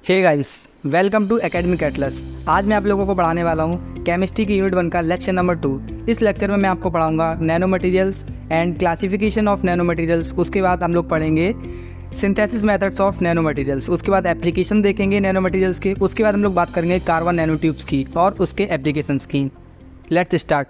Hey guys, welcome to Academic Atlas. आज मैं आप लोगों को पढ़ाने वाला हूँ केमिस्ट्री की यूनिट 1 का लेक्चर नंबर 2। इस लेक्चर में मैं आपको पढ़ाऊँगा nano materials and classification of nano materials. उसके बाद हम लोग पढ़ेंगे synthesis methods of nano materials. उसके बाद एप्लीकेशन देखेंगे नैनो मटेरियल्स के। उसके बाद हम लोग बात करेंगे कार्बन नैनो ट्यूब्स की और उसके एप्लीकेशंस की। Let's start.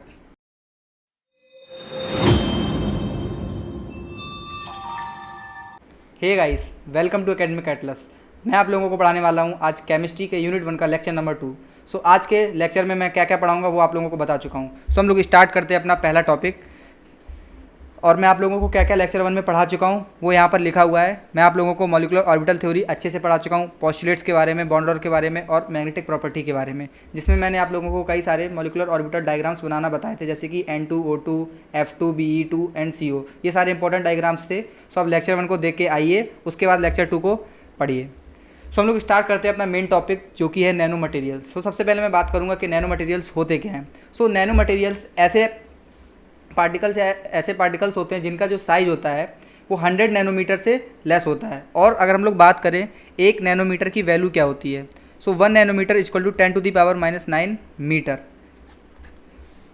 Hey guys, welcome to Academic Atlas. मैं आप लोगों को पढ़ाने वाला हूँ आज केमिस्ट्री के यूनिट 1 का लेक्चर नंबर 2। सो आज के लेक्चर में मैं क्या क्या पढ़ाऊँगा वो आप लोगों को बता चुका हूँ। सो हम लोग स्टार्ट करते हैं अपना पहला टॉपिक। और मैं आप लोगों को क्या क्या लेक्चर 1 में पढ़ा चुका हूँ वो यहाँ पर लिखा हुआ है। मैं आप लोगों को मॉलिक्यूलर ऑर्बिटल थ्योरी अच्छे से पढ़ा चुका हूँ, पोस्टुलेट्स के बारे में, बॉन्ड ऑर्डर के बारे में और मैग्नेटिक प्रॉपर्टी के बारे में, जिसमें मैंने आप लोगों को कई सारे मॉलिक्यूलर ऑर्बिटल डायग्राम्स बनाना बताए थे, जैसे कि N2O2, F2, Be2 and CO। ये सारे इंपॉर्टेंट डायग्राम्स थे। सो आप लेक्चर 1 को देख के आइए, उसके बाद लेक्चर 2 को पढ़िए। सो हम लोग स्टार्ट करते हैं अपना मेन टॉपिक, जो कि है नैनो मटेरियल्स। सो सबसे पहले मैं बात करूँगा कि नैनो मटेरियल्स होते क्या हैं। सो नैनो मटेरियल्स ऐसे पार्टिकल्स होते हैं जिनका जो साइज़ होता है वो 100 नैनोमीटर से लेस होता है। और अगर हम लोग बात करें 1 नैनोमीटर की वैल्यू क्या होती है, सो 1 नैनोमीटर इक्वल टू 10⁻⁻⁹ मीटर।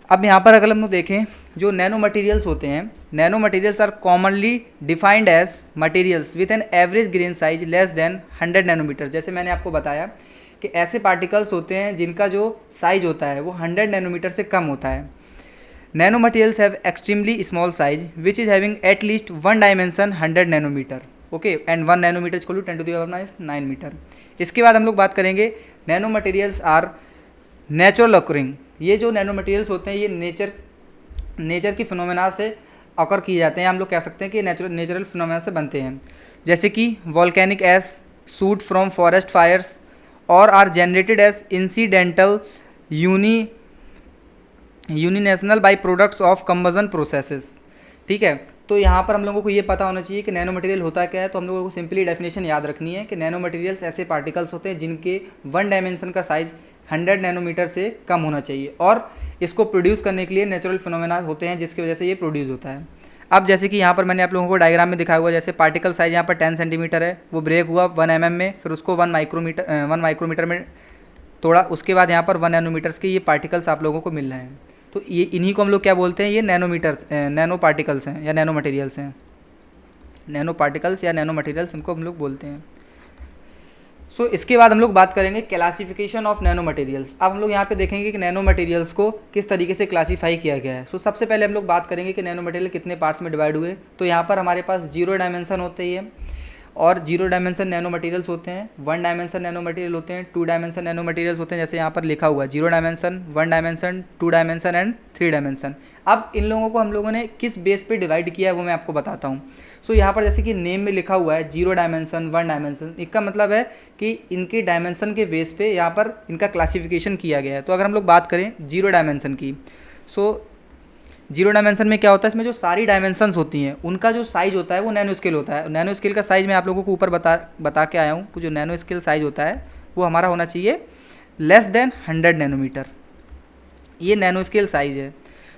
अब यहाँ पर अगर हम लोग देखें जो नैनो मटेरियल्स होते हैं, nano materials are commonly defined as materials with an average grain size less than 100 nanometre. जैसे मैंने आपको बताया कि ऐसे पार्टिकल्स होते हैं जिनका जो साइज होता है वो 100 नैनोमीटर से कम होता है। Nano materials have extremely small size which is having at least 1 dimension 100 nanometre, okay, and 1 nanometre equal to 10⁻⁹ metre. इसके बाद हम लोग बात करेंगे nano materials are natural occurring. ये जो नैनो मटेरियल्स होते हैं ये नेचर की फिनोमेना से अकर किए जाते हैं। हम लोग कह सकते हैं कि नेचुरल फिनोमेना से बनते हैं, जैसे कि volcanic ash soot from forest fires और are generated as incidental unintentional by products of combustion processes. ठीक है, तो यहाँ पर हम लोगों को ये पता होना चाहिए कि नैनो मटेरियल होता क्या है। तो हम लोगों को सिंपली डेफिनेशन याद रखनी है कि नैनो मटेरियल्स ऐसे पार्टिकल्स होते हैं जिनके 1 डायमेंशन का साइज 100 नैनोमीटर से कम होना चाहिए, और इसको प्रोड्यूस करने के लिए नेचुरल फिनोमेना होते हैं जिसकी वजह से ये प्रोड्यूस होता है। अब जैसे कि यहाँ पर मैंने आप लोगों को डायग्राम में दिखाया हुआ, जैसे पार्टिकल साइज यहाँ पर 10 सेंटीमीटर है, वो ब्रेक हुआ 1 mm में, फिर उसको 1 माइक्रोमीटर में तोड़ा, उसके बाद यहाँ पर 1 नैनोमीटर्स के ये पार्टिकल्स आप लोगों को मिल रहे हैं। तो ये इन्हीं को हम लोग क्या बोलते हैं, ये नैनो पार्टिकल्स हैं या नैनो मटेरियल्स हैं। नैनो पार्टिकल्स या नैनो मटेरियल्स इनको हम लोग बोलते हैं। सो इसके बाद हम लोग बात करेंगे क्लासिफिकेशन ऑफ नैनो मटेरियल्स। अब हम लोग यहाँ पे देखेंगे कि नैनो मटेरियल्स को किस तरीके से क्लासीफाई किया गया है। सो सबसे पहले हम लोग बात करेंगे कि नैनो मटेरियल कितने पार्ट्स में डिवाइड हुए। तो यहाँ पर हमारे पास 0 डायमेंशन होते हैं और 0 डायमेंशन नैनो मटेरियल्स होते हैं, 1 डायमेंशन नैनो मटेरियल होते हैं, 2 डायमेंशन नैनो मटेरियल्स होते हैं, जैसे यहाँ पर लिखा हुआ है 0 dimension, 1 dimension, 2 dimension and 3 dimension. अब इन लोगों को हम लोगों ने किस बेस पे डिवाइड किया है वो मैं आपको बताता हूँ। सो यहाँ पर जैसे कि नेम में लिखा हुआ है 0 डायमेंशन, 1 डायमेंशन, इसका मतलब है कि इनके डायमेंशन के बेस पे यहाँ पर इनका क्लासिफिकेशन किया गया है। तो अगर हम लोग बात करें 0 डायमेंशन की, सो 0 डायमेंशन में क्या होता है, इसमें जो सारी डायमेंशंस होती हैं उनका जो साइज़ होता है वो नैनो स्केल होता है। नैनो स्केल का साइज़ मैं आप लोगों को ऊपर बता के आया हूँ। जो नैनो स्केल साइज़ होता है वो हमारा होना चाहिए लेस देन 100 नैनोमीटर। ये नैनो स्केल साइज़ है।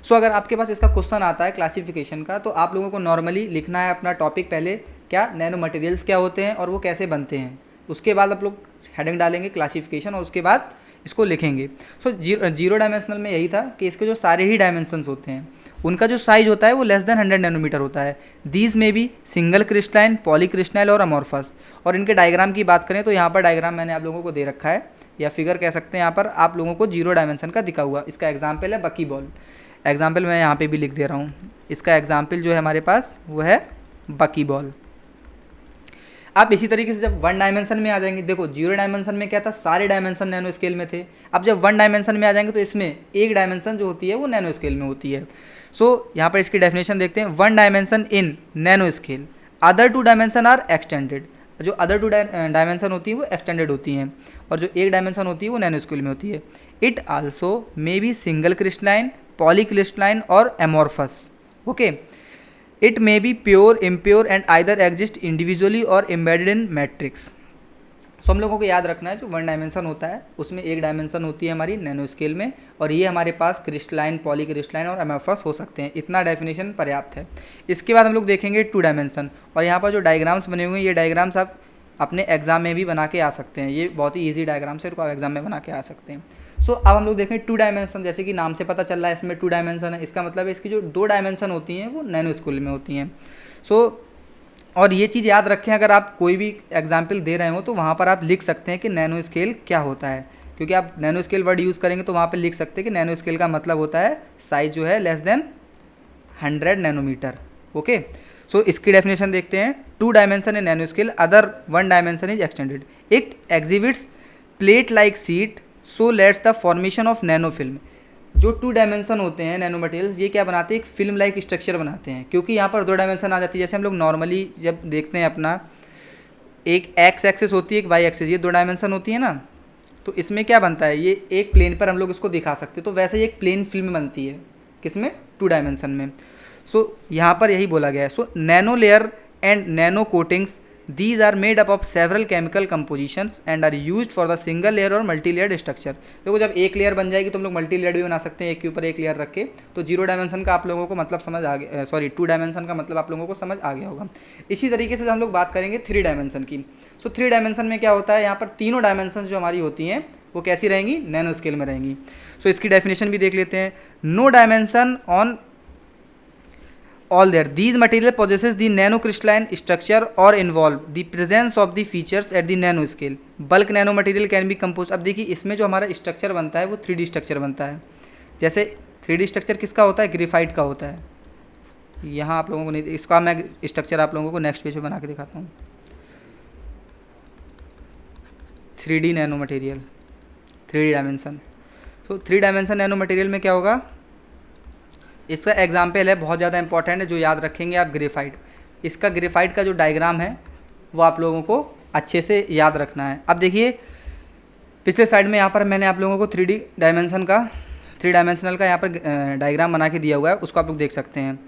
सो अगर आपके पास इसका क्वेश्चन आता है क्लासिफिकेशन का, तो आप लोगों को नॉर्मली लिखना है अपना टॉपिक पहले, क्या नैनो मटेरियल्स क्या होते हैं और वो कैसे बनते हैं। उसके बाद आप लोग हेडिंग डालेंगे क्लासिफिकेशन और उसके बाद इसको लिखेंगे। सो 0 डायमेंशनल में यही था कि इसके जो सारे ही डायमेंशंस होते हैं उनका जो साइज होता है वो लेस देन 100 नैनोमीटर होता है। दीज में भी सिंगल क्रिस्टलाइन, पॉलीक्रिस्टलाइन और अमॉर्फस। और इनके डायग्राम की बात करें तो यहाँ पर डायग्राम मैंने आप लोगों को दे रखा है, या फिगर कह सकते हैं, यहाँ पर आप लोगों को 0 डायमेंशन का दिखा हुआ। इसका एग्जाम्पल है बकी बॉल। एग्जाम्पल मैं यहाँ पे भी लिख दे रहा हूँ। इसका एग्जाम्पल जो है हमारे पास वो है बकी बॉल। अब इसी तरीके से जब 1 डायमेंशन में आ जाएंगे, देखो 0 डायमेंशन में क्या था, सारे डायमेंशन नैनो स्केल में थे। अब जब 1 डायमेंशन में आ जाएंगे तो इसमें एक डायमेंशन जो होती है वो नैनो स्केल में होती है। सो यहाँ पर इसकी डेफिनेशन देखते हैं। 1 dimension in nano scale, other 2 dimension are extended. जो अदर 2 डायमेंशन होती है वो एक्सटेंडेड होती हैं, और जो एक डायमेंशन होती है वो नैनो स्केल में होती है। It also may be single crystalline, polycrystalline और amorphous, okay. It may be pure, impure and either exist individually और एम्बेडेड इन मैट्रिक्स। सो हम लोगों को याद रखना है जो 1 डायमेंशन होता है उसमें एक डायमेंशन होती है हमारी नैनो स्केल में, और ये हमारे पास क्रिस्टलाइन, पॉलीक्रिस्टलाइन और एमॉर्फस हो सकते हैं। इतना डेफिनेशन पर्याप्त है। इसके बाद हम लोग देखेंगे 2 डायमेंशन, और यहाँ पर जो डायग्राम्स बने हुए हैं ये डायग्राम्स अपने एग्जाम में भी बना के आ सकते हैं। ये बहुत ही ईजी डायग्राम से आप एग्जाम में बना के आ सकते हैं। सो अब हम लोग देखें 2 डायमेंशन, जैसे कि नाम से पता चल रहा है इसमें 2 डायमेंशन है, इसका मतलब है इसकी जो 2 डायमेंशन होती हैं वो नैनो स्केल में होती हैं। सो और ये चीज़ याद रखें, अगर आप कोई भी एग्जाम्पल दे रहे हो तो वहाँ पर आप लिख सकते हैं कि नैनो स्केल क्या होता है, क्योंकि आप नैनो स्केल वर्ड यूज़ करेंगे तो वहाँ पर लिख सकते हैं कि नैनो स्केल का मतलब होता है साइज जो है लेस देन 100 नैनोमीटर। ओके, सो इसकी डेफिनेशन देखते हैं। 2 dimension in nano scale, other 1 dimension is extended. It exhibits plate like seat so let's the formation of nano film. जो 2 डायमेंशन होते हैं नैनो मटेरियल्स, ये क्या बनाते हैं, एक फिल्म लाइक स्ट्रक्चर बनाते हैं, क्योंकि यहाँ पर 2 डायमेंशन आ जाती है। जैसे हम लोग नॉर्मली जब देखते हैं अपना, एक एक्स एक्सिस होती है, एक वाई एक्सिस, ये 2 डायमेंशन होती है ना, तो इसमें क्या बनता है, ये एक प्लेन पर हम लोग इसको दिखा सकते हैं, तो वैसे ही एक प्लेन फिल्म बनती है, किसमें, 2 डायमेंशन में। सो यहाँ पर यही बोला गया है। So nano layer and nano coatings, these are made up of several chemical compositions and are used for the single layer और multi layered structure। देखो जब एक लेयर बन जाएगी तो हम लोग मल्टी लेयर भी बना सकते हैं, एक के ऊपर एक लेयर रख के। तो 0 डायमेंशन का आप लोगों को मतलब समझ आ गया, सॉरी 2 डायमेंशन का मतलब आप लोगों को समझ आ गया होगा। इसी तरीके से हम लोग बात करेंगे 3 डायमेंशन की। सो 3 डायमेंशन में क्या होता है, यहाँ पर तीनों डायमेंशन जो हमारी होती हैं वो कैसी रहेंगी, नैनो स्केल में रहेंगी। सो इसकी डेफिनेशन भी देख लेते हैं। No dimension on all there, these material possesses the nanocrystalline structure or involve the presence of the features at the nano scale। bulk nano material can be composed। अब देखिए इसमें जो हमारा स्ट्रक्चर बनता है वो 3D स्ट्रक्चर बनता है। जैसे 3D स्ट्रक्चर किसका होता है, ग्रेफाइट का होता है। यहाँ आप लोगों को नहीं, इसका मैं स्ट्रक्चर आप लोगों को नेक्स्ट पेज पे बना के दिखाता हूँ। 3D nano material, 3D dimension. तो 3 डायमेंशन नैनो मटेरियल में क्या होगा, इसका एग्जाम्पल है, बहुत ज़्यादा इंपॉर्टेंट है, जो याद रखेंगे आप, ग्रेफाइट। इसका ग्रेफाइट का जो डायग्राम है वो आप लोगों को अच्छे से याद रखना है। अब देखिए पिछले साइड में यहाँ पर मैंने आप लोगों को 3 डायमेंशनल का यहाँ पर डायग्राम बना के दिया हुआ है, उसको आप लोग देख सकते हैं।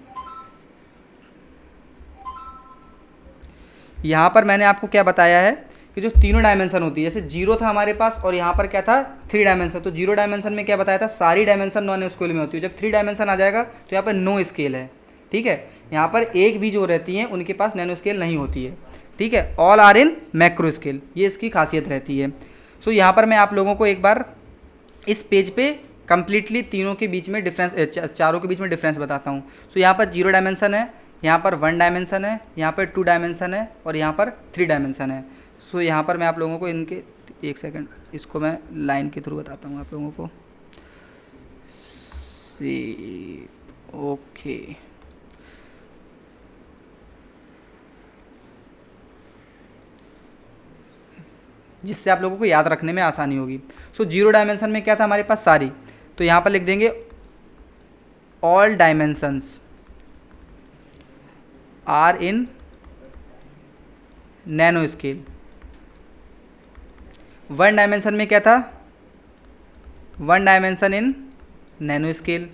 यहाँ पर मैंने आपको क्या बताया है कि जो तीनों डायमेंशन होती है, जैसे 0 था हमारे पास और यहाँ पर क्या था, 3 डायमेंशन। तो 0 डायमेंशन में क्या बताया था, सारी डायमेंशन नॉन स्केल में होती है। जब 3 डायमेंशन आ जाएगा तो यहाँ पर नो स्केल है, ठीक है। यहाँ पर एक भी जो रहती हैं उनके पास नैनो स्केल नहीं होती है, ठीक है। All are in macro scale, ये इसकी खासियत रहती है। सो यहाँ पर मैं आप लोगों को एक बार इस पेज पे कंप्लीटली तीनों के बीच में डिफरेंस, चारों के बीच में डिफरेंस बताता हूँ। सो यहाँ पर 0 डायमेंशन है, यहाँ पर 1 डायमेंशन है, यहाँ पर 2 डायमेंशन है और यहाँ पर 3 डायमेंशन है। सो यहाँ पर मैं आप लोगों को इनके, एक सेकंड, इसको मैं लाइन के थ्रू बताता हूँ आप लोगों को। ओके, जिससे आप लोगों को याद रखने में आसानी होगी। सो 0 डायमेंशन में क्या था हमारे पास, सारी, तो यहाँ पर लिख देंगे all dimensions are in nano scale. 1 dimension में क्या था, 1 dimension in nano scale.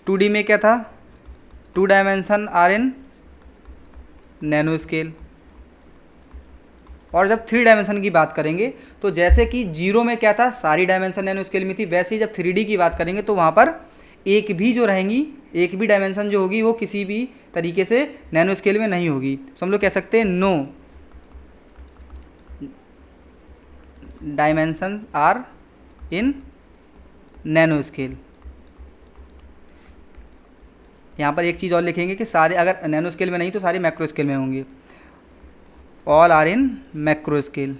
2D में क्या था, 2 dimension are in nano scale. और जब 3 डायमेंशन की बात करेंगे तो जैसे कि 0 में क्या था, सारी डायमेंशन नैनो स्केल में थी, वैसे ही जब 3D की बात करेंगे तो वहाँ पर एक भी जो रहेंगी, एक भी डायमेंशन जो होगी वो किसी भी तरीके से नैनो स्केल में नहीं होगी। तो हम लोग कह सकते हैं no dimensions are in nano scale. यहाँ पर एक चीज़ और लिखेंगे कि सारे, अगर नैनो स्केल में नहीं तो सारे मैक्रो स्केल में होंगे। All are in macro scale.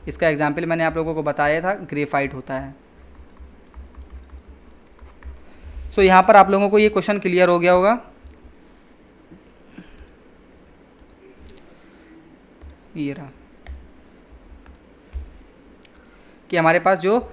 इसका एग्जाम्पल मैंने आप लोगों को बताया था, ग्रेफाइट होता है। सो यहाँ पर आप लोगों को ये क्वेश्चन क्लियर हो गया होगा। ये रहा कि हमारे पास जो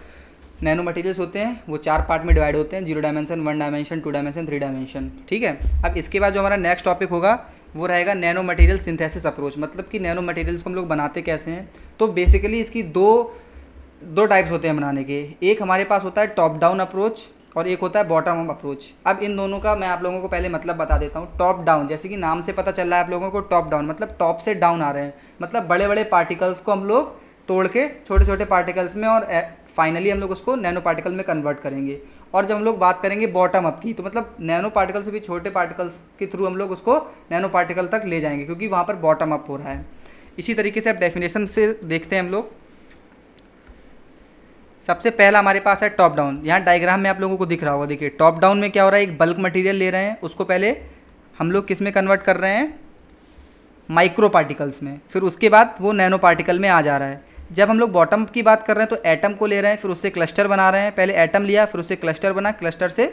नैनो मटेरियल्स होते हैं वो 4 पार्ट में डिवाइड होते हैं, 0 डायमेंशन, 1 डायमेंशन, 2 डायमेंशन, 3 डायमेंशन, ठीक है। अब इसके बाद जो हमारा नेक्स्ट टॉपिक होगा वो रहेगा नैनो मटेरियल सिंथेसिस अप्रोच, मतलब कि नैनो मटेरियल्स को हम लोग बनाते कैसे हैं। तो बेसिकली इसकी दो टाइप्स होते हैं बनाने के। एक हमारे पास होता है टॉप डाउन अप्रोच और एक होता है बॉटम अप अप्रोच। अब इन दोनों का मैं आप लोगों को पहले मतलब बता देता हूँ। टॉप डाउन, जैसे कि नाम से पता चल रहा है आप लोगों को, टॉप डाउन मतलब टॉप से डाउन आ रहे हैं, मतलब बड़े बड़े पार्टिकल्स को हम लोग तोड़ के छोटे छोटे पार्टिकल्स में और फाइनली हम लोग उसको नैनो पार्टिकल में कन्वर्ट करेंगे। और जब हम लोग बात करेंगे बॉटम अप की, तो मतलब नैनो पार्टिकल से भी छोटे पार्टिकल्स के थ्रू हम लोग उसको नैनो पार्टिकल तक ले जाएंगे, क्योंकि वहाँ पर बॉटम अप हो रहा है। इसी तरीके से अब डेफिनेशन से देखते हैं हम लोग। सबसे पहला हमारे पास है टॉप डाउन। यहाँ डायग्राम में आप लोगों को दिख रहा होगा, देखिए टॉप डाउन में क्या हो रहा है, एक बल्क मटेरियल ले रहे हैं, उसको पहले हम लोग किस में कन्वर्ट कर रहे हैं, माइक्रो पार्टिकल्स में, फिर उसके बाद वो नैनो पार्टिकल में आ जा रहा है। जब हम लोग बॉटम की बात कर रहे हैं तो एटम को ले रहे हैं, फिर उससे क्लस्टर बना रहे हैं, पहले एटम लिया, फिर उससे क्लस्टर बना, क्लस्टर से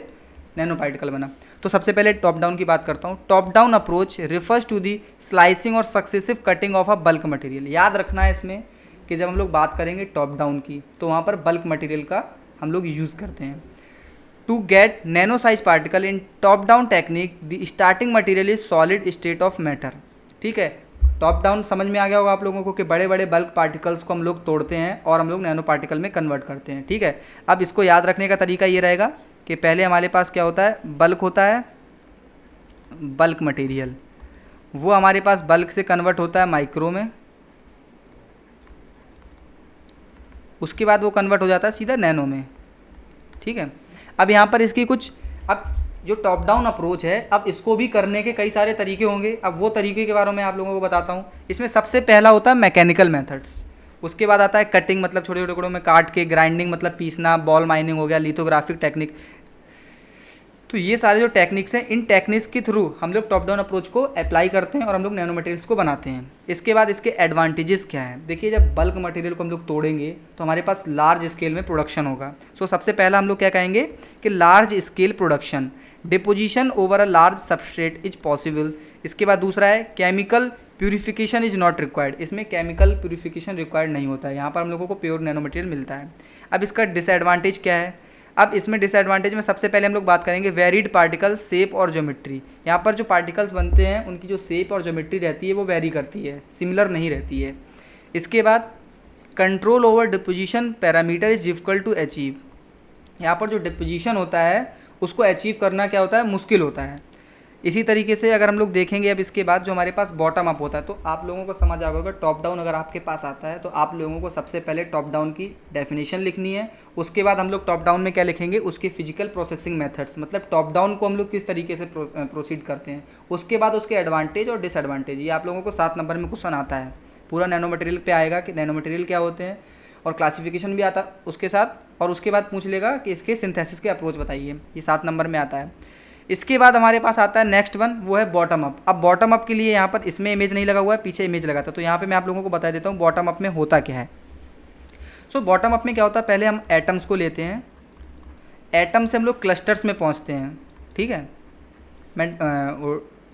नैनो पार्टिकल बना। तो सबसे पहले टॉप डाउन की बात करता हूँ। Top down approach refers to the slicing और successive cutting of a bulk material. याद रखना है इसमें कि जब हम लोग बात करेंगे टॉप डाउन की, तो वहाँ पर बल्क मटेरियल का हम लोग यूज़ करते हैं। To get nano size particle in top down technique the starting material is solid state of matter. ठीक है, टॉप डाउन समझ में आ गया होगा आप लोगों को कि बड़े बड़े बल्क पार्टिकल्स को हम लोग तोड़ते हैं और हम लोग नैनो पार्टिकल में कन्वर्ट करते हैं। ठीक है, अब इसको याद रखने का तरीका ये रहेगा कि पहले हमारे पास क्या होता है, बल्क होता है, बल्क मटेरियल, वो हमारे पास बल्क से कन्वर्ट होता है माइक्रो में, उसके बाद वो कन्वर्ट हो जाता है सीधा नैनो में। ठीक है, अब यहाँ पर इसकी कुछ, अब जो टॉप डाउन अप्रोच है, अब इसको भी करने के कई सारे तरीके होंगे। अब वो तरीके के बारे में आप लोगों को बताता हूँ। इसमें सबसे पहला होता है मैकेनिकल मेथड्स, उसके बाद आता है कटिंग, मतलब छोटे छोटे टुकड़ों में काट के, ग्राइंडिंग मतलब पीसना, बॉल माइनिंग हो गया, लिथोग्राफिक टेक्निक। तो ये सारे जो टेक्निक्स हैं, इन टेक्निक्स के थ्रू हम लोग टॉप डाउन अप्रोच को अप्लाई करते हैं और हम लोग नैनो मटेरियल्स को बनाते हैं। इसके बाद इसके एडवांटेजेस क्या हैं, देखिए जब बल्क मटेरियल को हम लोग तोड़ेंगे तो हमारे पास लार्ज स्केल में प्रोडक्शन होगा। सो सबसे पहला हम लोग क्या कहेंगे कि large scale production, deposition over a large substrate is possible. इसके बाद दूसरा है chemical purification is not required. इसमें केमिकल प्यूरिफिकेशन रिक्वायर्ड नहीं होता है, यहाँ पर हम लोगों को प्योर नैनो मटेरियल मिलता है। अब इसका डिसएडवांटेज क्या है, अब इसमें डिसएडवांटेज में सबसे पहले हम लोग बात करेंगे वेरीड पार्टिकल शेप और ज्योमेट्री। यहाँ पर जो पार्टिकल्स बनते हैं उनकी जो शेप और ज्योमेट्री रहती है वो वेरी करती है, सिमिलर नहीं रहती है। इसके बाद control over deposition parameter is difficult to achieve. यहाँ पर जो डिपोजिशन होता है उसको अचीव करना क्या होता है, मुश्किल होता है। इसी तरीके से अगर हम लोग देखेंगे अब इसके बाद जो हमारे पास बॉटम अप होता है, तो आप लोगों को समझ आ गया, टॉप डाउन अगर आपके पास आता है तो आप लोगों को सबसे पहले टॉप डाउन की डेफिनेशन लिखनी है। उसके बाद हम लोग टॉप डाउन में क्या लिखेंगे, उसके फिजिकल प्रोसेसिंग मेथड्स, मतलब टॉप डाउन को हम लोग किस तरीके से प्रोसीड करते हैं। उसके बाद उसके एडवांटेज और डिसएडवांटेज, ये आप लोगों को 7 नंबर में क्वेश्चन आता है, पूरा नैनो मटेरियल पे आएगा कि नैनो मटेरियल क्या होते हैं, और क्लासिफिकेशन भी आता उसके साथ, और उसके बाद पूछ लेगा कि इसके सिंथेसिस के अप्रोच बताइए, ये 7 नंबर में आता है। इसके बाद हमारे पास आता है नेक्स्ट वन, वो है बॉटम अप। अब बॉटम अप के लिए यहाँ पर इसमें इमेज नहीं लगा हुआ है, पीछे इमेज लगा था, तो यहाँ पे मैं आप लोगों को बता देता हूँ बॉटम अप में होता क्या है। सो बॉटम अप में क्या होता है, पहले हम एटम्स को लेते हैं, एटम से हम लोग क्लस्टर्स में पहुँचते हैं। ठीक है, मैं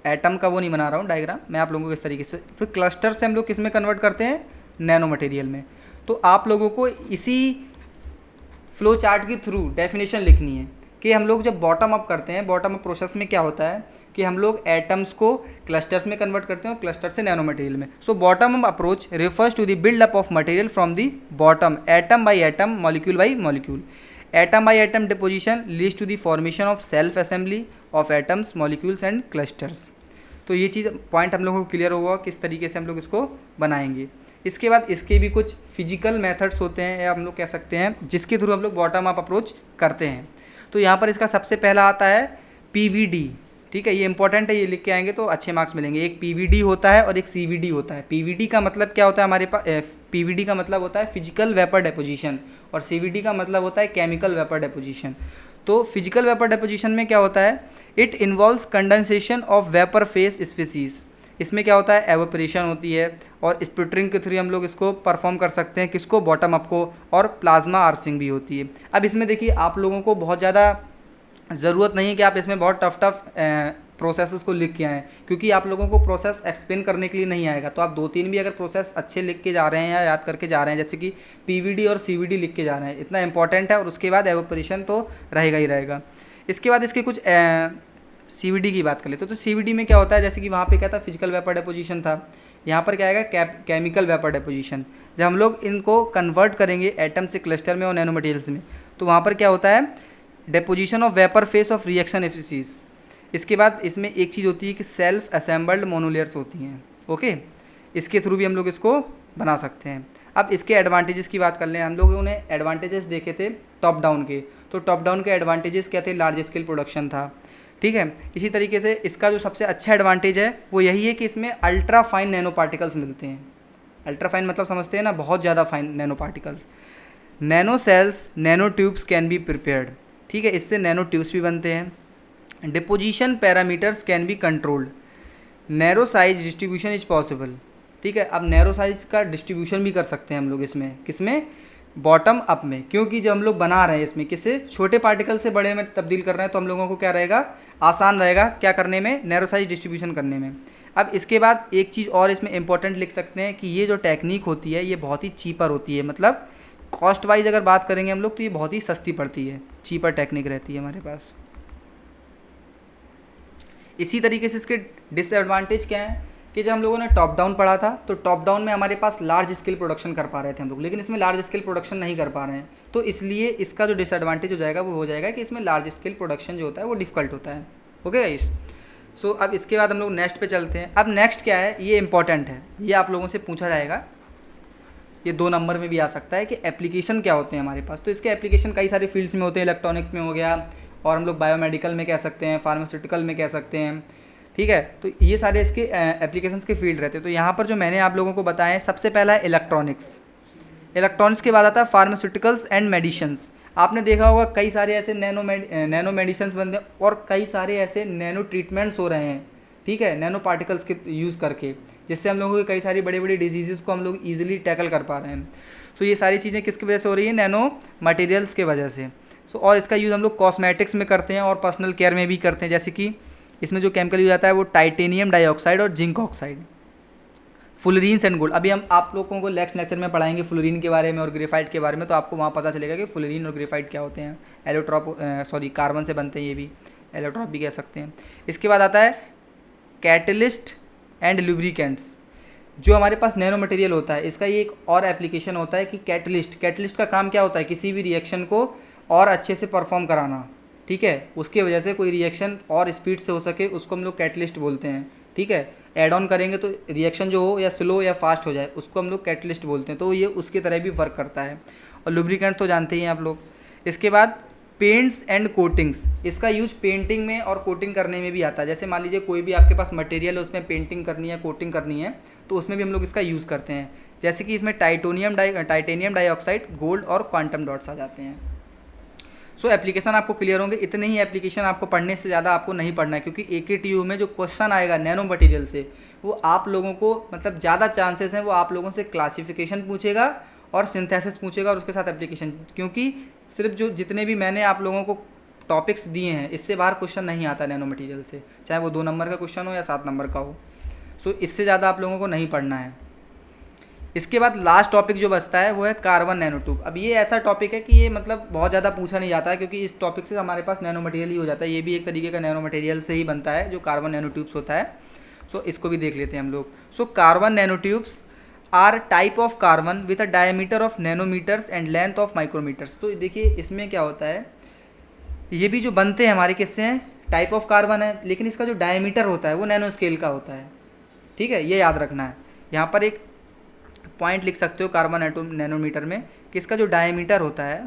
एटम का वो नहीं बना रहा हूँ डायग्राम, मैं आप लोगों को इस तरीके से, फिर क्लस्टर से हम लोग किस में कन्वर्ट करते हैं, नैनो मटेरियल में। तो आप लोगों को इसी फ्लो चार्ट के थ्रू डेफिनेशन लिखनी है कि हम लोग जब बॉटम अप करते हैं, बॉटम अप प्रोसेस में क्या होता है कि हम लोग एटम्स को क्लस्टर्स में कन्वर्ट करते हैं और क्लस्टर से नैनो मटेरियल में। So bottom up approach refers to the build up of material from the bottom, atom by atom, molecule by molecule. Atom by atom deposition leads to the formation of self assembly of atoms, molecules and clusters. तो ये चीज़ point हम लोगों को clear होगा किस तरीके से हम लोग इसको बनाएंगे। इसके बाद इसके भी कुछ फिजिकल मेथड्स होते हैं, या हम लोग कह सकते हैं जिसके थ्रू हम लोग बॉटम अप अप्रोच करते हैं। तो यहाँ पर इसका सबसे पहला आता है पीवीडी। ठीक है, ये इंपॉर्टेंट है, ये लिख के आएंगे तो अच्छे मार्क्स मिलेंगे। एक पीवीडी होता है और एक सीवीडी होता है। पीवीडी का मतलब क्या होता है हमारे पास, पीवीडी का मतलब होता है फिजिकल वेपर डेपोजिशन, और सीवीडी का मतलब होता है केमिकल वेपर डेपोजिशन। तो फिजिकल वेपर डेपोजिशन में क्या होता है, it involves condensation of vapour face species. इसमें क्या होता है, एवोपरेशन होती है, और स्प्लिटरिंग के थ्रू हम लोग इसको परफॉर्म कर सकते हैं, किसको, बॉटम अप को, और प्लाज्मा आर्सिंग भी होती है। अब इसमें देखिए आप लोगों को बहुत ज़्यादा ज़रूरत नहीं है कि आप इसमें बहुत टफ प्रोसेस को लिख के आएँ, क्योंकि आप लोगों को प्रोसेस एक्सप्लेन करने के लिए नहीं आएगा। तो आप 2-3 भी अगर प्रोसेस अच्छे लिख के जा रहे हैं या याद करके जा रहे हैं, जैसे कि पीवीडी और सीवीडी लिख के जा रहे हैं, इतना इंपॉर्टेंट है, और उसके बाद एवोपरेशन तो रहेगा ही रहेगा। इसके बाद इसके कुछ सीवीडी की बात कर लेते तो सीवीडी में क्या होता है, जैसे कि वहाँ पे क्या था, फिजिकल वेपर डेपोजिशन था, यहाँ पर क्या आएगा, केमिकल वेपर डेपोजिशन। जब हम लोग इनको कन्वर्ट करेंगे एटम से क्लस्टर में और नैनो मटेरियल्स में, तो वहाँ पर क्या होता है, deposition of vapour phase of reaction species. इसके बाद इसमें एक चीज़ होती है कि सेल्फ असेंबल्ड मोनोलेयर्स होती हैं। ओके, इसके थ्रू भी हम लोग इसको बना सकते हैं। अब इसके एडवांटेजेस की बात कर लें, हम लोगों ने एडवांटेजेस देखे थे टॉप डाउन के, तो टॉप डाउन के एडवांटेजेस क्या थे, लार्ज स्केल प्रोडक्शन था, ठीक है। इसी तरीके से इसका जो सबसे अच्छा एडवांटेज है वो यही है कि इसमें अल्ट्रा फाइन नैनो पार्टिकल्स मिलते हैं। अल्ट्रा फाइन मतलब समझते हैं ना, बहुत ज़्यादा fine nano particles. Nano cells nano tubes can be prepared, ठीक है, इससे नैनो ट्यूब्स भी बनते हैं। Deposition parameters can be controlled, narrow size distribution is possible, ठीक है। अब नैरो साइज का डिस्ट्रीब्यूशन भी कर सकते हैं हम लोग इसमें, किसमें, बॉटम अप में, क्योंकि जब हम लोग बना रहे हैं इसमें किसे, छोटे पार्टिकल से बड़े में तब्दील कर रहे हैं, तो हम लोगों को क्या रहेगा, आसान रहेगा क्या करने में, नैरो साइज डिस्ट्रीब्यूशन करने में। अब इसके बाद एक चीज़ और इसमें इंपॉर्टेंट लिख सकते हैं कि ये जो टेक्निक होती है ये बहुत ही चीपर होती है, मतलब कॉस्ट वाइज अगर बात करेंगे हम लोग तो ये बहुत ही सस्ती पड़ती है, चीपर टेक्निक रहती है हमारे पास। इसी तरीके से इसके डिसएडवांटेज क्या है कि जब हम लोगों ने टॉप डाउन पढ़ा था तो टॉप डाउन में हमारे पास लार्ज स्केल प्रोडक्शन कर पा रहे थे हम लोग, लेकिन इसमें लार्ज स्केल प्रोडक्शन नहीं कर पा रहे हैं, तो इसलिए इसका जो डिसएडवांटेज हो जाएगा वो हो जाएगा कि इसमें लार्ज स्केल प्रोडक्शन जो होता है वो डिफ़िकल्ट होता है। ओके गाइस, सो अब इसके बाद हम लोग नेक्स्ट पे चलते हैं। अब नेक्स्ट क्या है, ये इंपॉर्टेंट है, ये आप लोगों से पूछा जाएगा, ये 2 नंबर में भी आ सकता है कि एप्लीकेशन क्या होते हैं हमारे पास। तो इसके एप्लीकेशन कई सारे फील्ड्स में होते हैं, इलेक्ट्रॉनिक्स में हो गया, और हम लोग बायोमेडिकल में कह सकते हैं, फार्मास्यूटिकल में कह सकते हैं, ठीक है। तो ये सारे इसके एप्लीकेशंस के फील्ड रहते हैं। तो यहाँ पर जो मैंने आप लोगों को बताया है, सबसे पहला है इलेक्ट्रॉनिक्स, इलेक्ट्रॉनिक्स के बाद आता है फार्मास्यूटिकल्स एंड मेडिसिन्स। आपने देखा होगा कई सारे ऐसे नैनो मेडिसिन्स बनते हैं और कई सारे ऐसे नैनो ट्रीटमेंट्स हो रहे हैं, ठीक है, नैनो पार्टिकल्स के यूज़ करके, जिससे हम लोगों की कई सारी बड़ी बड़ी डिजीज़ को हम लोग ईजिली टैकल कर पा रहे हैं। तो ये सारी चीज़ें किसकी वजह से हो रही है, नैनो मटेरियल्स के वजह से। सो और इसका यूज़ हम लोग कॉस्मेटिक्स में करते हैं और पर्सनल केयर में भी करते हैं, जैसे कि इसमें जो केमिकल यूज आता है वो टाइटेनियम डाइऑक्साइड और जिंक ऑक्साइड, फुलरीन्स एंड गोल्ड। अभी हम आप लोगों को नेक्स्ट लेक्चर में पढ़ाएंगे फुलरीन के बारे में और ग्रेफाइट के बारे में, तो आपको वहाँ पता चलेगा कि फुलरीन और ग्रेफाइट क्या होते हैं। एलोट्रॉप कार्बन से बनते हैं, ये भी एलोट्रॉप भी कह सकते हैं। इसके बाद आता है कैटलिस्ट एंड लुब्रिकेंट्स। जो हमारे पास नैनो मटेरियल होता है इसका ये एक और एप्लीकेशन होता है कि कैटलिस्ट का काम क्या होता है, किसी भी रिएक्शन को और अच्छे से परफॉर्म कराना, ठीक है, उसकी वजह से कोई रिएक्शन और स्पीड से हो सके, उसको हम लोग कैटलिस्ट बोलते हैं, ठीक है। ऐड ऑन करेंगे तो रिएक्शन जो हो या स्लो या फास्ट हो जाए, उसको हम लोग कैटलिस्ट बोलते हैं। तो ये उसकी तरह भी वर्क करता है। और लुब्रिकेंट तो जानते ही हैं आप लोग। इसके बाद पेंट्स एंड कोटिंग्स, इसका यूज पेंटिंग में और कोटिंग करने में भी आता है। जैसे मान लीजिए कोई भी आपके पास मटेरियल है, उसमें पेंटिंग करनी है, कोटिंग करनी है, तो उसमें भी हम लोग इसका यूज़ करते हैं। जैसे कि इसमें टाइटेनियम डाइऑक्साइड, गोल्ड और क्वांटम डॉट्स आ जाते हैं। सो एप्लीकेशन आपको क्लियर होंगे। इतने ही एप्लीकेशन आपको पढ़ने से ज़्यादा आपको नहीं पढ़ना है, क्योंकि AKTU में जो क्वेश्चन आएगा नैनो मटेरियल से, वो आप लोगों को मतलब ज़्यादा चांसेस हैं वो आप लोगों से क्लासिफिकेशन पूछेगा और सिंथेसिस पूछेगा और उसके साथ एप्लीकेशन, क्योंकि सिर्फ जो जितने भी मैंने आप लोगों को टॉपिक्स दिए हैं इससे बाहर क्वेश्चन नहीं आता नैनो मटेरियल से, चाहे वो 2 नंबर का क्वेश्चन हो या 7 नंबर का हो। सो इससे ज़्यादा आप लोगों को नहीं पढ़ना है। इसके बाद लास्ट टॉपिक जो बचता है वो है कार्बन नैनो ट्यूब। अब ये ऐसा टॉपिक है कि ये मतलब बहुत ज़्यादा पूछा नहीं जाता है, क्योंकि इस टॉपिक से हमारे पास नैनो मटेरियल ही हो जाता है। ये भी एक तरीके का नैनो मटेरियल से ही बनता है जो कार्बन नैनो ट्यूब्स होता है। सो इसको भी देख लेते हैं हम लोग। So carbon nano tubes are type of carbon with a diameter of nanometers and length of micrometers. तो देखिए इसमें क्या होता है, ये भी जो बनते हैं हमारे किससे हैं, टाइप ऑफ कार्बन है, लेकिन इसका जो डायमीटर होता है वो नैनो स्केल का होता है, ठीक है, ये याद रखना है। यहाँ पर एक पॉइंट लिख सकते हो कार्बन एटम नैनोमीटर में कि इसका जो डायमीटर होता है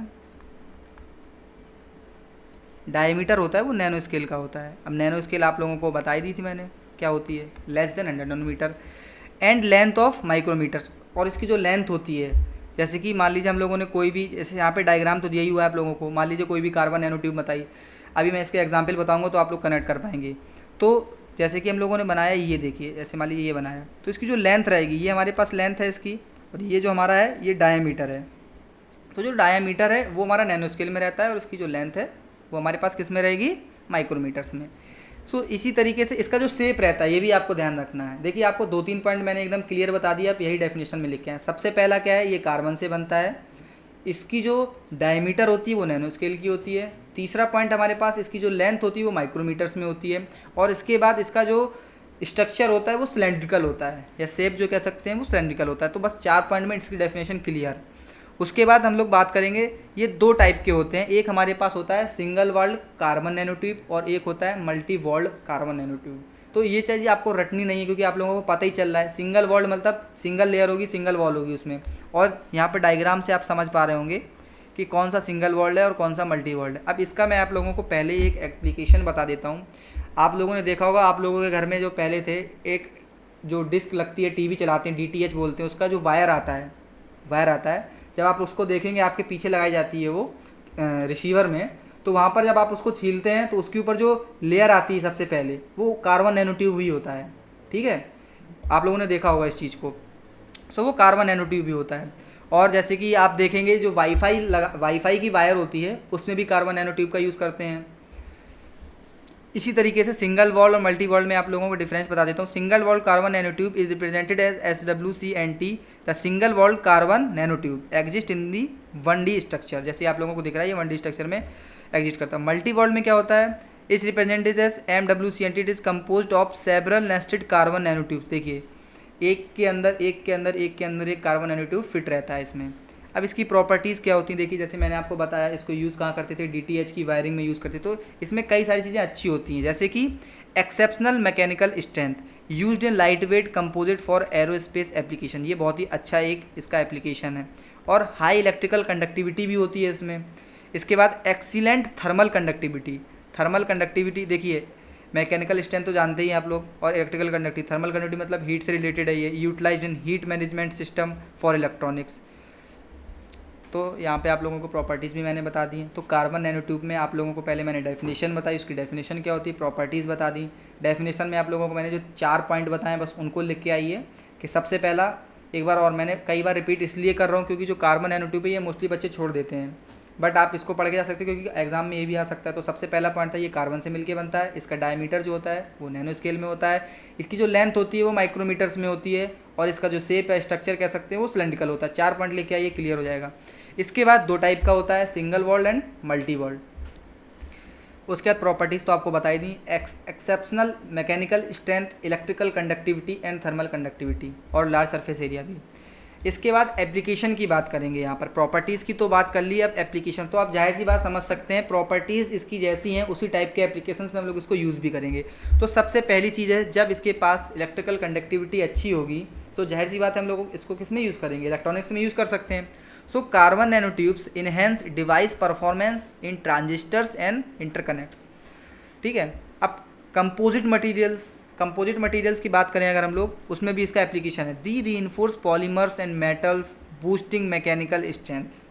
वो नैनो स्केल का होता है। अब नैनो स्केल आप लोगों को बताई दी थी मैंने क्या होती है, less than 100 nanometer. And length of micrometers, और इसकी जो लेंथ होती है, जैसे कि मान लीजिए हम लोगों ने कोई भी, जैसे यहाँ पे डायग्राम तो दिया ही हुआ है आप लोगों को, मान लीजिए कोई भी कार्बन नैनो ट्यूब बताई, अभी मैं इसके एग्जाम्पल बताऊँगा तो आप लोग कनेक्ट कर पाएंगे। तो जैसे कि हम लोगों ने बनाया, ये देखिए, जैसे मान लीजिए ये बनाया, तो इसकी जो लेंथ रहेगी, ये हमारे पास लेंथ है इसकी, और ये जो हमारा है ये डायमीटर है। तो जो डायमीटर है वो हमारा नैनो स्केल में रहता है और इसकी जो लेंथ है वो हमारे पास किस में रहेगी, माइक्रोमीटर्स में। सो इसी तरीके से इसका जो शेप रहता है ये भी आपको ध्यान रखना है। देखिए आपको 2-3 पॉइंट मैंने एकदम क्लियर बता दिया, आप यही डेफिनेशन में लिखे हैं। सबसे पहला क्या है, ये कार्बन से बनता है, इसकी जो डायमीटर होती है वो नैनो स्केल की होती है। तीसरा पॉइंट हमारे पास, इसकी जो लेंथ होती है वो माइक्रोमीटर्स में होती है, और इसके बाद इसका जो स्ट्रक्चर होता है वो सिलेंड्रिकल होता है, या शेप जो कह सकते हैं वो सिलेंड्रिकल होता है। तो बस 4 पॉइंट में इसकी डेफिनेशन क्लियर। उसके बाद हम लोग बात करेंगे, ये 2 टाइप के होते हैं। एक हमारे पास होता है single walled carbon nano tube और एक होता है multi walled carbon nano tube. तो ये चीज़ आपको रटनी नहीं है, क्योंकि आप लोगों को पता ही चल रहा है सिंगल वॉल्ड मतलब सिंगल लेयर होगी, सिंगल वॉल होगी उसमें। और यहाँ पर डायग्राम से आप समझ पा रहे होंगे कि कौन सा सिंगल वॉल्ड है और कौन सा मल्टी वॉल्ड है। अब इसका मैं आप लोगों को पहले एक एप्लीकेशन बता देता हूँ। आप लोगों ने देखा होगा, आप लोगों के घर में जो पहले थे, एक जो डिस्क लगती है, टीवी चलाते हैं, DTH बोलते हैं, उसका जो वायर आता है, जब आप उसको देखेंगे आपके पीछे लगाई जाती है वो रिसीवर में, तो वहाँ पर जब आप उसको छीलते हैं तो उसके ऊपर जो लेयर आती है सबसे पहले, वो कार्बन नैनो ट्यूब ही होता है। ठीक है, आप लोगों ने देखा होगा इस चीज़ को। सो वो कार्बन नैनो ट्यूब ही होता है। और जैसे कि आप देखेंगे जो वाईफाई की वायर होती है उसमें भी कार्बन नैनो ट्यूब का यूज़ करते हैं। इसी तरीके से सिंगल वॉल और मल्टी वॉल में आप लोगों को डिफरेंस बता देता हूँ। Single wall carbon nano tube is represented as SWCNT। The single wall carbon nano tube exist in the 1D structure, जैसे आप लोगों को दिख रहा है ये 1D स्ट्रक्चर में एग्जिस्ट करता है। मल्टी वॉल में क्या होता है, is represented as MWCNT। It is composed of several nested carbon nano tubes. देखिए एक के अंदर एक कार्बन नैनो ट्यूब फिट रहता है इसमें। अब इसकी प्रॉपर्टीज़ क्या होती हैं, देखिए जैसे मैंने आपको बताया, इसको यूज़ कहाँ करते थे, DTH की वायरिंग में यूज़ करते थे। तो इसमें कई सारी चीज़ें अच्छी होती हैं, जैसे कि exceptional mechanical strength used in light weight composite for aerospace application. ये बहुत ही अच्छा एक इसका एप्लीकेशन है। और हाई इलेक्ट्रिकल कंडक्टिविटी भी होती है इसमें। इसके बाद एक्सीलेंट थर्मल कंडक्टिविटी देखिए, मैकेनिकल स्ट्रेंथ तो जानते ही आप लोग, और इलेक्ट्रिकल कंडक्टिविटी, थर्मल कंडक्टिविटी मतलब हीट से रिलेटेड है ये। Utilized in heat management system for electronics. तो यहाँ पे आप लोगों को प्रॉपर्टीज़ भी मैंने बता दी हैं। तो कार्बन नैनो ट्यूब में आप लोगों को पहले मैंने डेफिनेशन बताई, उसकी डेफिनेशन क्या होती है, प्रॉपर्टीज़ बता दी। डेफिनेशन में आप लोगों को मैंने जो 4 पॉइंट बताए बस उनको लिख के आइए कि सबसे पहला, एक बार और मैंने कई बार रिपीट इसलिए कर रहा हूँ क्योंकि जो कार्बन नैनो ट्यूब है ये मोस्टली बच्चे छोड़ देते हैं, बट आप इसको पढ़ के जा सकते हैं क्योंकि एग्जाम में ये भी आ सकता है। तो सबसे पहला पॉइंट था, ये कार्बन से मिलके बनता है। इसका डायमीटर जो होता है वो नैनो स्केल में होता है। इसकी जो लेंथ होती है वो माइक्रोमीटर्स में होती है। और इसका जो शेप है, स्ट्रक्चर कह सकते हैं, वो सिलेंड्रिकल होता है। 4 पॉइंट लेके आइए, क्लियर हो जाएगा। इसके बाद 2 टाइप का होता है, single walled and multi walled. उसके बाद प्रॉपर्टीज़ तो आपको बताई दी, exceptional mechanical strength, electrical conductivity and thermal conductivity, और लार्ज सरफेस एरिया भी। इसके बाद एप्लीकेशन की बात करेंगे। यहाँ पर प्रॉपर्टीज़ की तो बात कर ली, अब एप्लीकेशन। तो आप जाहिर सी बात समझ सकते हैं, प्रॉपर्टीज़ इसकी जैसी हैं उसी टाइप के एप्लीकेशंस में हम लोग इसको यूज़ भी करेंगे। तो सबसे पहली चीज़ है, जब इसके पास इलेक्ट्रिकल कंडक्टिविटी अच्छी होगी तो जाहिर सी बात है हम लोग इसको किस में यूज़ करेंगे, इलेक्ट्रॉनिक्स में यूज़ कर सकते हैं। सो carbon nano tubes enhance device performance in transistors and interconnects. ठीक है, अब कंपोजिट मटेरियल्स की बात करें अगर हम लोग, उसमें भी इसका एप्लीकेशन है। The reinforce polymers and metals boosting mechanical strengths.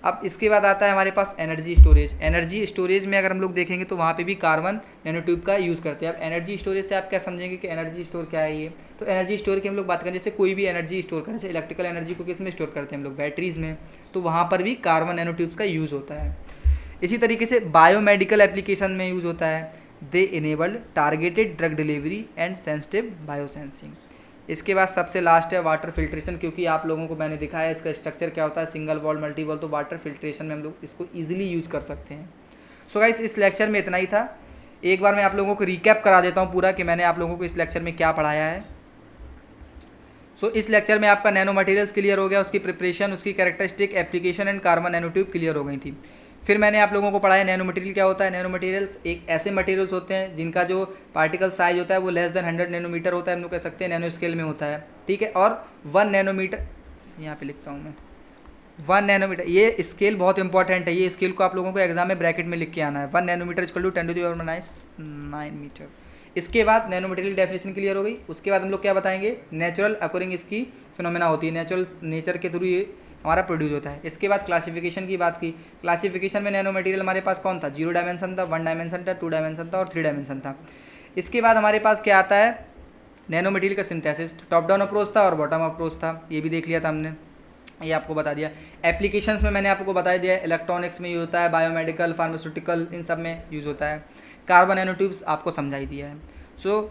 अब इसके बाद आता है हमारे पास एनर्जी स्टोरेज में अगर हम लोग देखेंगे तो वहाँ पे भी कार्बन नैनो ट्यूब का यूज़ करते हैं। अब एनर्जी स्टोरेज से आप क्या समझेंगे कि एनर्जी स्टोर क्या है ये, तो एनर्जी स्टोर की हम लोग बात करें, जैसे कोई भी एनर्जी स्टोर करें, जैसे इलेक्ट्रिकल एनर्जी को किस में स्टोर करते हैं हम लोग, बैटरीज़ में, तो वहाँ पर भी कार्बन नैनो ट्यूब्स का यूज़ होता है। इसी तरीके से बायोमेडिकल एप्लीकेशन में यूज़ होता है। They enabled targeted drug delivery and sensitive biosensing. इसके बाद सबसे लास्ट है वाटर फिल्ट्रेशन, क्योंकि आप लोगों को मैंने दिखाया इसका स्ट्रक्चर क्या होता है, सिंगल वॉल मल्टी वॉल, तो वाटर फिल्ट्रेशन में हम लोग इसको ईजिली यूज़ कर सकते हैं। सो गाइस, इस लेक्चर में इतना ही था। एक बार मैं आप लोगों को रिकैप करा देता हूँ पूरा कि मैंने आप लोगों को इस लेक्चर में क्या पढ़ाया है। सो इस लेक्चर में आपका नैनो मटेरियल्स क्लियर हो गया, उसकी प्रिपरेशन, उसकी characteristic, application and carbon nano tube clear हो गई थी। फिर मैंने आप लोगों को पढ़ाया नैनो मटेरियल क्या होता है। नैनो मटेरियल्स एक ऐसे मटेरियल्स होते हैं जिनका जो पार्टिकल साइज होता है वो लेस देन 100 नैनोमीटर होता है, हम लोग कह सकते हैं नैनो स्केल में होता है। ठीक है, और 1 नैनोमीटर, यहाँ पे लिखता हूँ मैं 1 नैनोमीटर, ये स्केल बहुत इंपॉर्टेंट है। ये स्केल को आप लोगों को एग्जाम में ब्रैकेट में लिख के आना है। 1 नैनोमीटर इक्वल टू 10⁻⁹ मीटर। इसके बाद नैनो मटेरियल डेफिनेशन क्लियर हो गई। उसके बाद हम लोग क्या बताएंगे, नेचुरल अकोरिंग इसकी फिनोमेना होती है, नेचर के थ्रू ये हमारा प्रोड्यूस होता है। इसके बाद क्लासिफिकेशन की बात की। क्लासिफिकेशन में नैनो मटेरियल हमारे पास कौन था, 0 डायमेंशन था, 1 डायमेंशन था, 2 डायमेंशन था और 3 डायमेंशन था। इसके बाद हमारे पास क्या आता है, नैनो मटेरियल का सिंथेसिस। टॉप डाउन अप्रोच था और बॉटम अप्रोच था, ये भी देख लिया था हमने, ये आपको बता दिया। एप्लीकेशंस में मैंने आपको बता दिया, इलेक्ट्रॉनिक्स में यूज होता है, बायोमेडिकल, फार्मास्यूटिकल, इन सब में यूज़ होता है। कार्बन नैनो ट्यूब्स आपको समझाई दिया है। सो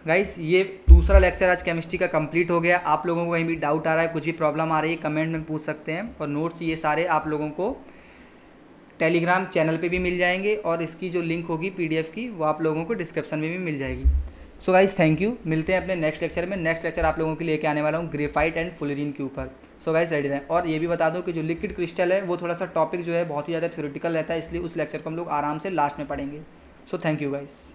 गाइस, ये दूसरा लेक्चर आज केमिस्ट्री का कंप्लीट हो गया। आप लोगों को कहीं भी डाउट आ रहा है, कुछ भी प्रॉब्लम आ रही है, कमेंट में पूछ सकते हैं। और नोट्स ये सारे आप लोगों को टेलीग्राम चैनल पे भी मिल जाएंगे, और इसकी जो लिंक होगी PDF की वो आप लोगों को डिस्क्रिप्शन में भी मिल जाएगी। So guys, thank you. मिलते हैं अपने नेक्स्ट लेक्चर में। नेक्स्ट लेक्चर आप लोगों के लेके आने वाला हूँ ग्रेफाइट एंड फुलरीन के ऊपर। सो गाइस, रेडी रहें। और ये भी बता दूँ कि जो लिक्विड क्रिस्टल है वो थोड़ा सा टॉपिक जो है बहुत ही ज़्यादा थ्योरेटिकल रहता है, इसलिए उस लेक्चर को हम लोग आराम से लास्ट में पढ़ेंगे। So thank you guys.